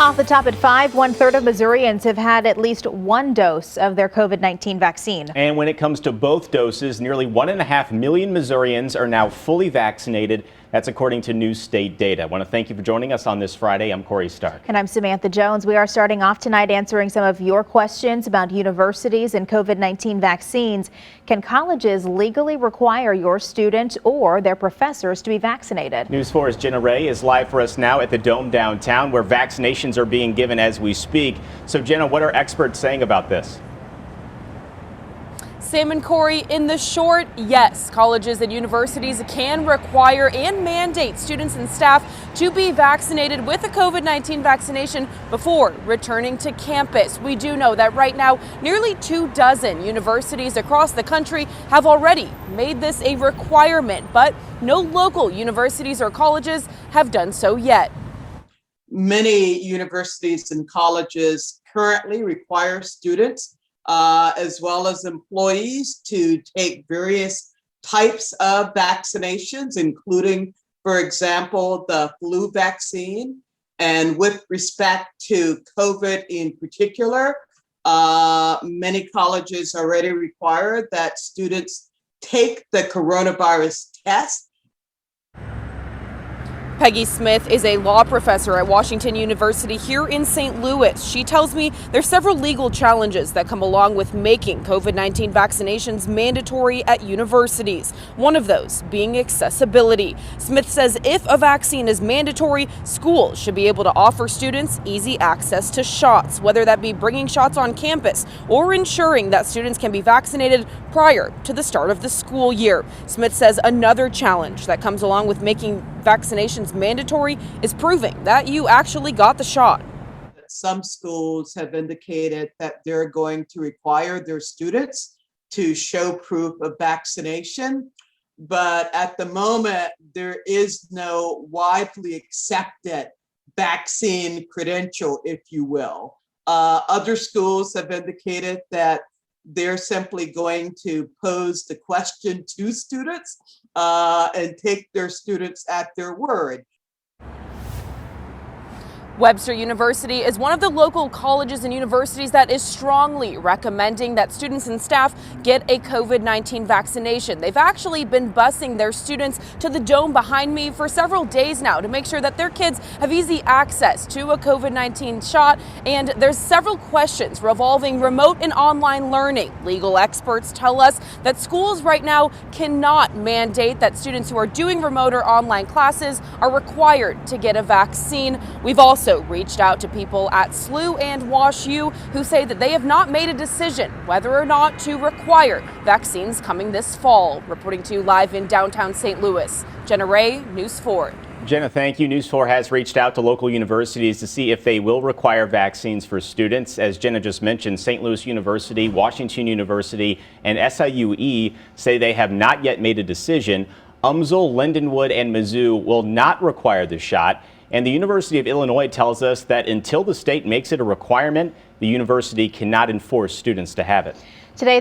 Off the top at 5, 1/3 of Missourians have had at least one dose of their COVID-19 vaccine. And when it comes to both doses, nearly 1.5 million Missourians are now fully vaccinated. That's according to new state data. I want to thank you for joining us on this Friday. I'm Corey Stark. And I'm Samantha Jones. We are starting off tonight answering some of your questions about universities and COVID-19 vaccines. Can colleges legally require your student or their professors to be vaccinated? News 4's Jenna Ray is live for us now at the Dome downtown, where vaccinations are being given as we speak. So Jenna, what are experts saying about this? Sam and Corey, in the short, yes, colleges and universities can require and mandate students and staff to be vaccinated with a COVID-19 vaccination before returning to campus. We do know that right now, nearly 24 universities across the country have already made this a requirement, but no local universities or colleges have done so yet. Many universities and colleges currently require students as well as employees to take various types of vaccinations, including, for example, the flu vaccine. And with respect to COVID in particular, many colleges already require that students take the coronavirus test. Peggy Smith is a law professor at Washington University here in St. Louis. She tells me there's several legal challenges that come along with making COVID-19 vaccinations mandatory at universities. One of those being accessibility. Smith says if a vaccine is mandatory, schools should be able to offer students easy access to shots, whether that be bringing shots on campus or ensuring that students can be vaccinated prior to the start of the school year. Smith says another challenge that comes along with making vaccinations mandatory is proving that you actually got the shot. Some schools have indicated that they're going to require their students to show proof of vaccination, but at the moment there is no widely accepted vaccine credential, if you will. Other schools have indicated that they're simply going to pose the question to students and take their students at their word. Webster University is one of the local colleges and universities that is strongly recommending that students and staff get a COVID-19 vaccination. They've actually been busing their students to the Dome behind me for several days now to make sure that their kids have easy access to a COVID-19 shot. And there's several questions revolving remote and online learning. Legal experts tell us that schools right now cannot mandate that students who are doing remote or online classes are required to get a vaccine. We've also reached out to people at SLU and WashU who say that they have not made a decision whether or not to require vaccines coming this fall. Reporting to you live in downtown St. Louis, Jenna Ray, News 4. Jenna, thank you. News 4 has reached out to local universities to see if they will require vaccines for students. As Jenna just mentioned, St. Louis University, Washington University, and SIUE say they have not yet made a decision. UMSL, Lindenwood, and Mizzou will not require the shot. And the University of Illinois tells us that until the state makes it a requirement, the university cannot enforce students to have it. Today,